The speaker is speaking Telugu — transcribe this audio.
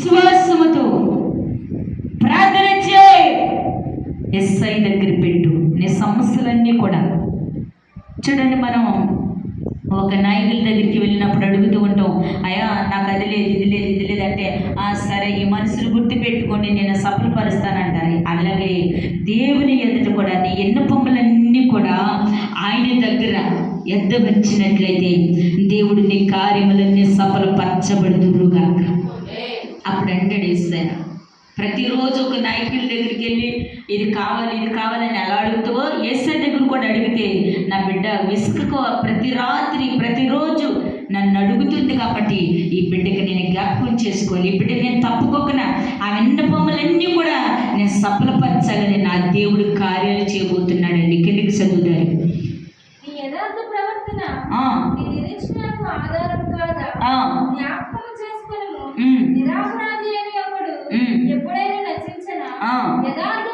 విశ్వాసముతో ప్రార్థన చేయి. ఎస్ఐ దగ్గర పెట్టు నీ సమస్యలన్నీ కూడా. చూడండి, మనం ఒక నాయకుల దగ్గరికి వెళ్ళినప్పుడు అడుగుతూ ఉంటాం, అయ్యా నాకు అది లేదు ఇది లేదు ఇది లేదు అంటే, సరే ఈ మనుషులు గుర్తు పెట్టుకొని నేను సఫలపరుస్తానంటారు. అలాగే దేవుని ఎదుట కూడా నీ ఎన్నపములన్నీ కూడా ఆయన దగ్గర ఎద్దవచ్చినట్లయితే దేవుడు నీ కార్యములన్నీ సఫలపరచబడుదురుగాక. అప్పుడు అంటాడు యేసయ్య, ప్రతిరోజు ఒక నాయకుల దగ్గరికి వెళ్ళి ఇది కావాలని ఎలా అడుగుతావో యేసయ్య దగ్గర కూడా అడిగితే, నా బిడ్డ విసుకో, ప్రతి రాత్రి ప్రతిరోజు నన్ను అడుగుతుంది కాబట్టి ఈ బిడ్డకి నేను జ్ఞాపకం చేసుకోవాలి, ఈ బిడ్డకి నేను తప్పుకోకుండా ఆ విన్నపములన్నీ కూడా నేను సఫలపరచాలని నా దేవుడు కార్యాలు చేయబోతున్నాడండి. కిందికి చదువుతారు. ఎప్పుడైనా నశించనా? యథార్థ